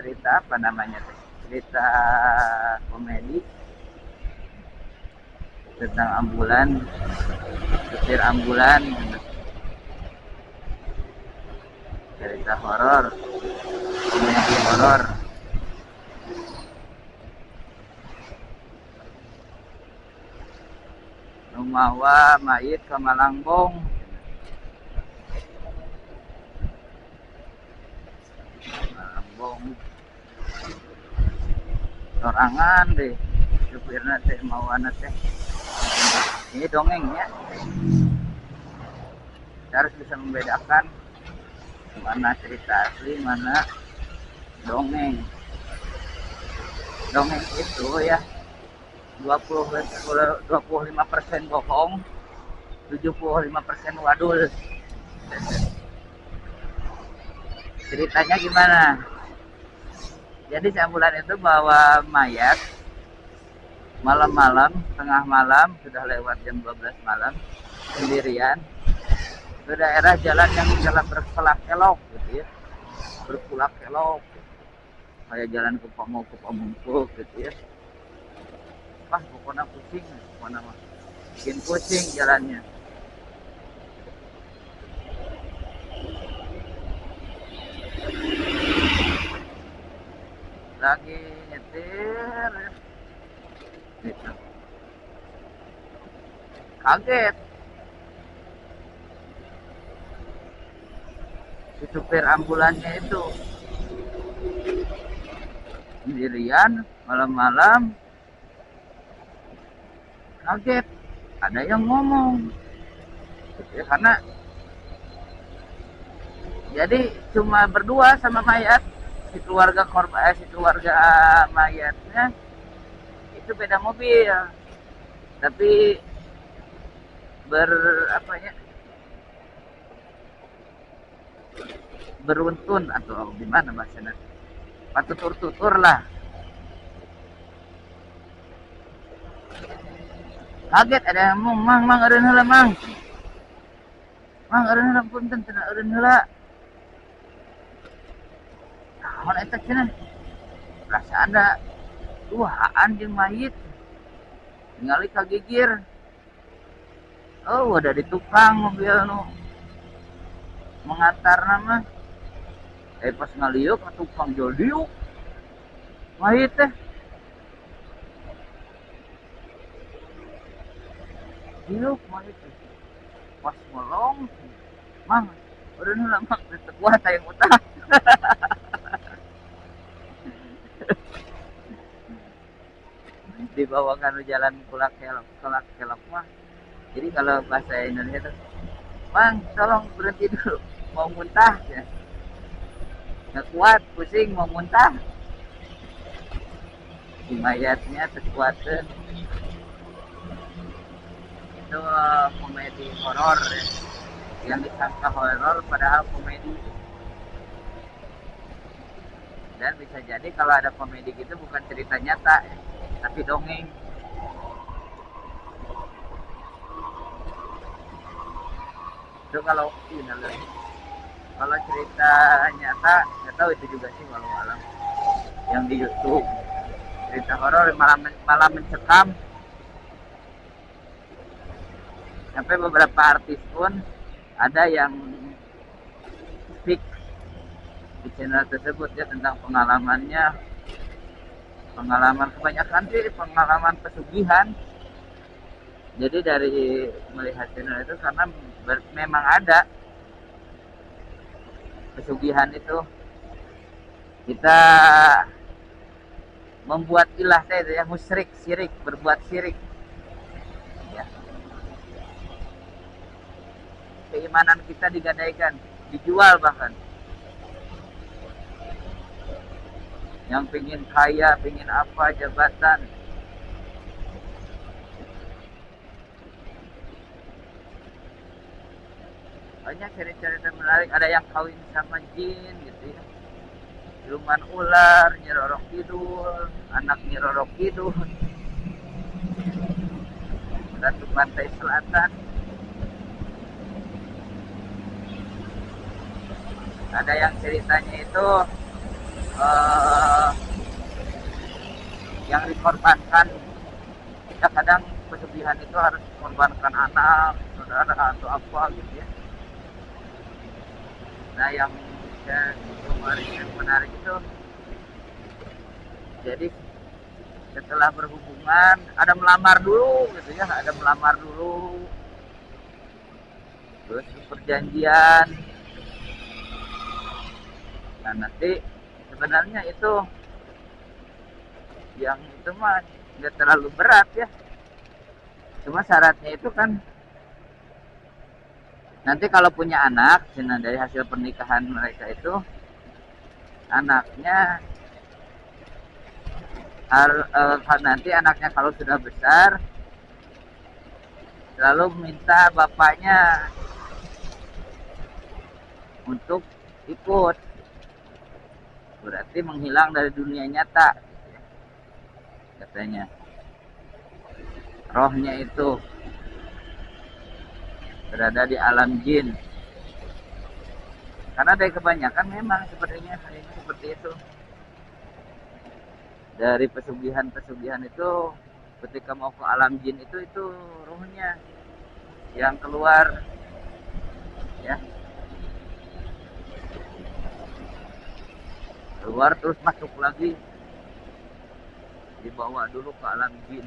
cerita apa namanya, cerita komedi tentang ambulan, supir ambulan, cerita horor, komedi horor. Rumawa mayit ke Malangbong. Malangbong. Sorangan deh. Supirna teh mawana teh. Ini dongengnya. Kita harus bisa membedakan mana cerita asli, mana dongeng. Dongeng itu ya 25% bohong, 75% wadul. Ceritanya gimana? Jadi si ambulan itu bawa mayat malam-malam, tengah malam, sudah lewat jam 12 malam, sendirian ke daerah jalan yang jalan berkelak-kelok gitu ya, berkulak-kelok, kayak jalan ke Pamungkuk gitu ya. Wah, pokoknya pusing, pokoknya mah bikin pusing jalannya. Lagi nyetir gitu. Kaget si supir ambulannya itu sendirian malam-malam, kaget ada yang ngomong ya, karena jadi cuma berdua sama mayat, si keluarga korban, si keluarga mayatnya itu beda mobil, tapi apa ya, beruntun atau gimana bahasanya, patutur-tutur lah. Kaget ada yang ngomong, mang eureun heula mang eureun heula punten cenah eureun heula. Naon eta cenah, rasa ada tuhaan jeung mayit ningali kagigir. Oh, ada di tukang mobil nu mengantar nama. Pas ngaliuk ke tukang jual diuk mayit teh. Diuk mayit teh. Pas ngolong, mang, udah heula mang, teu kuat hayang utah. Dibawakan jalan kelak-kelok mah. Jadi kalau bahasa Indonesia tuh, mang, tolong berhenti dulu, mau muntah ya. Nggak kuat, pusing, mau muntah. Si mayatnya terkuatkan. Itu komedi horor ya. Yang disangka horor padahal komedi. Dan bisa jadi kalau ada komedi gitu bukan cerita nyata ya, tapi dongeng. Itu kalau cerita nyata nggak tahu itu juga sih, walau alam yang di YouTube cerita horor malah mencekam. Sampai beberapa artis pun ada yang speak di channel tersebut ya tentang pengalaman kebanyakan sih pengalaman pesugihan. Jadi dari melihat channel itu karena memang ada pesugihan itu, kita membuat ilah itu ya, musyrik, syirik, berbuat syirik ya. Keimanan kita digadaikan, dijual bahkan. Yang pingin kaya, pingin apa, jabatan, banyak cerita-cerita menarik. Ada yang kawin sama jin gitu ya, siluman ular, Nyi Roro Kidul, anak Nyi Roro Kidul, Ratu Pantai Selatan. Ada yang ceritanya itu eh, yang dikorbankan. Ya kadang pesugihan itu harus mengorbankan anak, saudara atau apa gitu ya. Nah yang yang menarik itu, jadi setelah berhubungan ada melamar dulu gitu ya, ada melamar dulu, terus perjanjian. Nah nanti sebenarnya itu yang itu mah nggak terlalu berat ya, cuma syaratnya itu kan nanti kalau punya anak, dari hasil pernikahan mereka itu anaknya nanti anaknya kalau sudah besar selalu minta bapaknya untuk ikut, berarti menghilang dari dunia nyata katanya, rohnya itu berada di alam jin. Karena dari kebanyakan memang sepertinya seperti itu. Dari pesugihan itu ketika mau ke alam jin itu rohnya yang keluar ya. Keluar terus masuk lagi, dibawa dulu ke alam jin.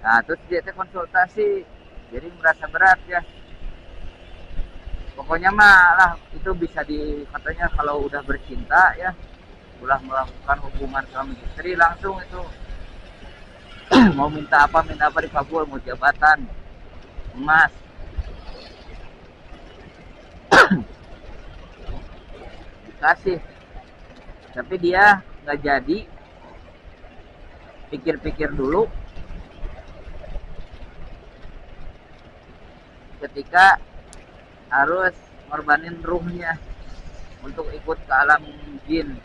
Nah terus dia konsultasi, jadi merasa berat ya. Pokoknya mah itu bisa katanya kalau udah bercinta ya, udah melakukan hubungan suami istri langsung itu mau minta apa dikabul, mau jabatan, emas, dikasih. Tapi dia nggak jadi, pikir-pikir dulu. Ketika harus ngorbanin ruhnya untuk ikut ke alam jin.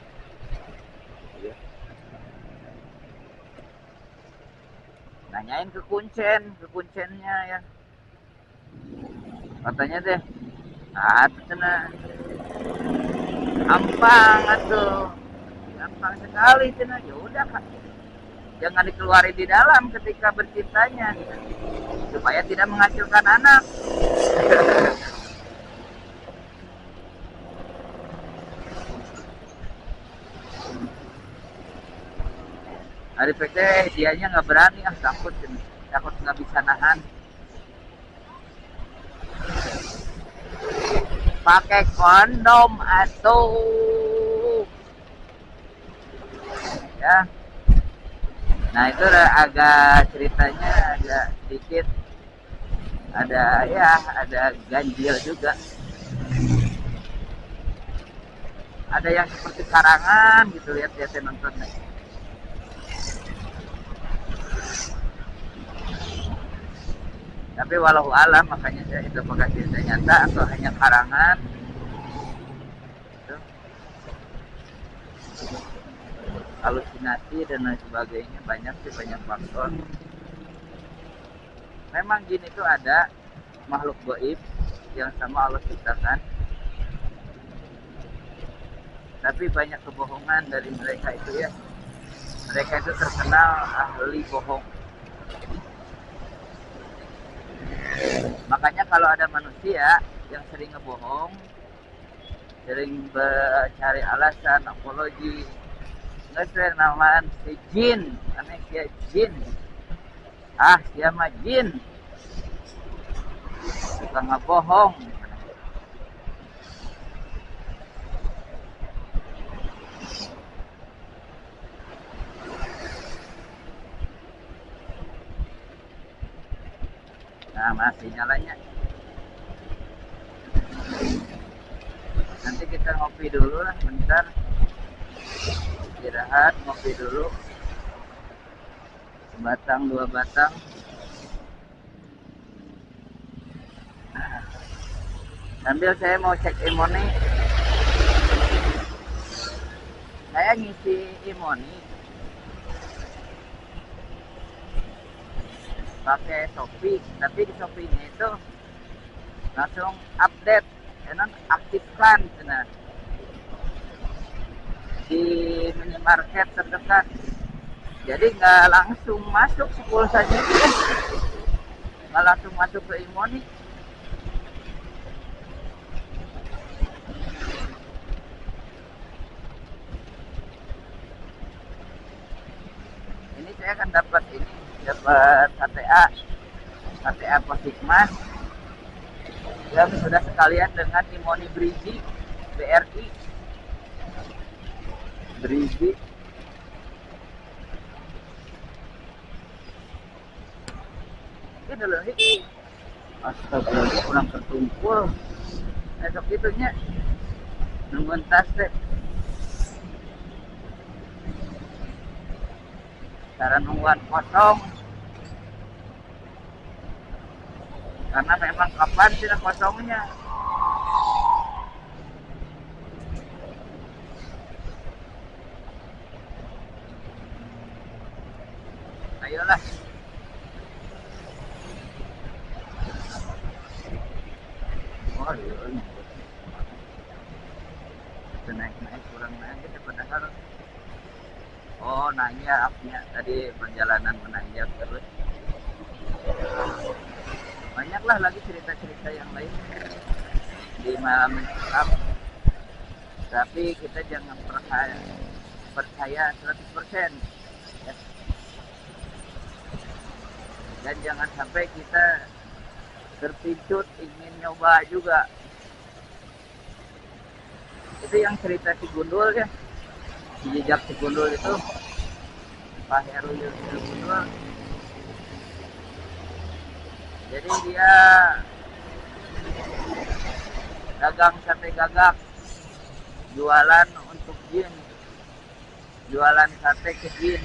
Nanyain ke kuncennya ya. Katanya deh, cina gampang atuh, gampang sekali cina. Ya udah Kak, jangan dikeluarin di dalam ketika bercintanya, supaya tidak menghasilkan anak. Hari PT dianya nggak berani, takut nggak bisa nahan. Pakai kondom atau ya. Nah itu agak ceritanya agak sedikit ada ganjil juga. Ada yang seperti karangan gitu, lihat nontonnya. Tapi walau alam, makanya itu apakah cerita nyata atau hanya karangan itu, halusinasi dan lain sebagainya, banyak faktor. Memang jin itu ada makhluk gaib yang sama Allah ciptakan, tapi banyak kebohongan dari mereka itu ya. Mereka itu terkenal ahli bohong. Makanya kalau ada manusia yang sering ngebohong, sering mencari alasan, apologi, nggak sering namaan si jin, aneh si jin, siapa jin, suka ngebohong. Nah masih nyalanya. Nanti kita ngopi dulu lah bentar, istirahat, ngopi dulu, sebatang 2 batang. Sambil saya mau cek Imoni, saya ngisi Imoni pakai Shopee, tapi di Shopee-nya itu langsung update enak aktifkan cina di minimarket terdekat. Jadi nggak langsung masuk pulsanya, nggak langsung masuk ke Imoni. Ini saya akan dapat HTA Posikmas yang sudah sekalian dengan Imoni Brigi BRI Brigi. Ini dulu nih. Astagfirullah, kurang tertumpul. Esok itunya nungguin tas deh. Cara nungguan kosong. Karena memang kapan sih kosongnya. Ayolah. Oh iya. Naik kurang naik kita padahal. Oh nanya upnya tadi perjalanan menanjak terus. Banyaklah lagi cerita-cerita yang lain di malam Islam. Tapi kita jangan percaya 100% ya. Dan jangan sampai kita terpicut ingin nyoba juga. Itu yang cerita si Gundul ya, si jejak si Gundul itu, Pak Heru Gundul. Jadi dia dagang sate gagak, jualan untuk jin, jualan sate ke jin.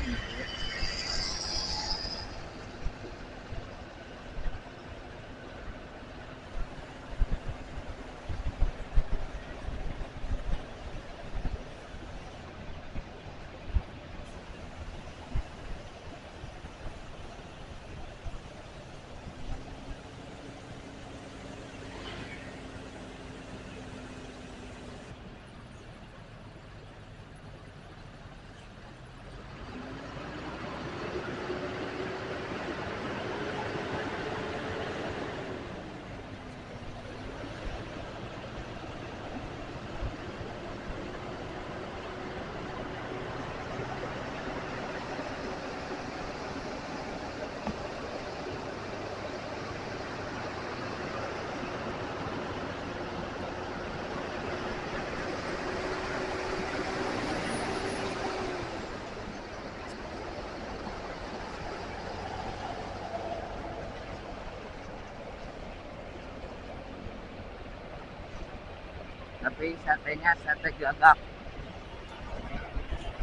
Tapi satenya sate gagak.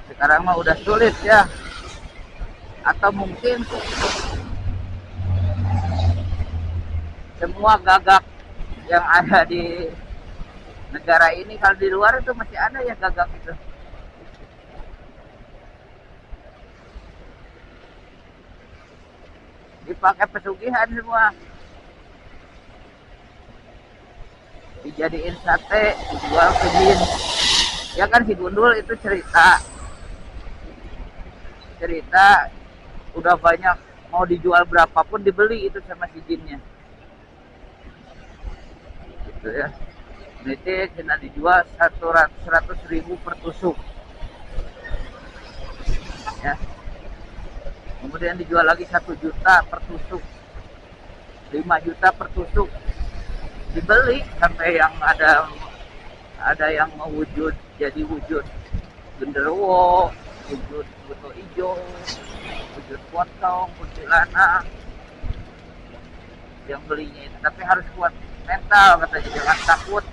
Sekarang mah udah sulit ya. Atau mungkin semua gagak yang ada di negara ini, kalau di luar itu masih ada ya gagak itu. Dipakai pesugihan semua. Dijadiin sate, dijual ke jin. Ya kan si Gundul itu cerita udah banyak, mau dijual berapapun dibeli itu sama si jinnya. Gitu ya. Ini cina dijual 100.000 per tusuk. Ya. Kemudian dijual lagi 1 juta per tusuk. 5 juta per tusuk. Dibeli sampai yang ada yang mewujud jadi wujud genderuwo, wujud buto ijo, wujud pocong, kuntilanak. Yang belinya itu, tapi harus kuat mental katanya, jangan takut.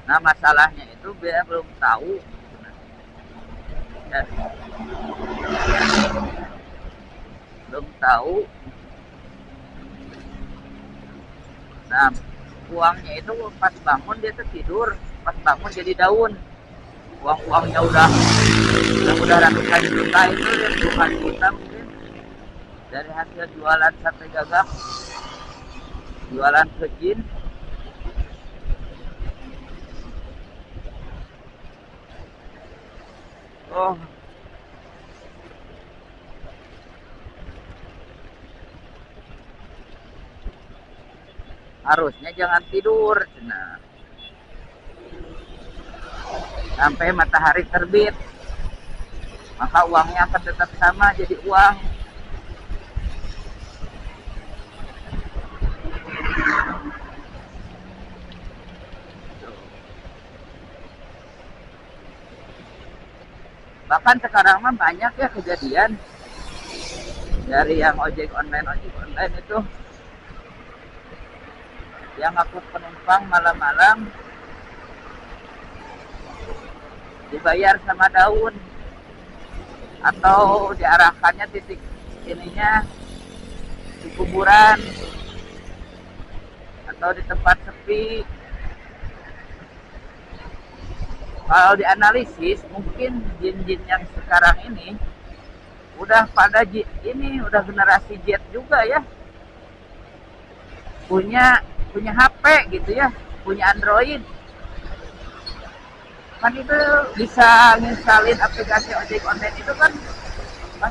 Nah masalahnya itu dia belum tahu ya. Belum tahu. Nah uangnya itu pas bangun dia tuh tidur, pas bangun jadi daun. Uangnya udah ratusan juta, itu puluhan juta mungkin dari hasil jualan sate gagak. jualan ke jin. Oh, harusnya jangan tidur nah, sampai matahari terbit, maka uangnya akan tetap sama jadi uang. Bahkan sekarang mah banyak ya kejadian dari yang ojek online itu yang ngangkut penumpang malam-malam dibayar sama daun atau diarahkannya titik ininya di kuburan atau di tempat sepi. Kalau dianalisis mungkin jin-jin yang sekarang ini udah pada ini udah generasi Z juga ya, punya HP gitu ya, punya Android, kan itu bisa nginstalin aplikasi ojek online itu kan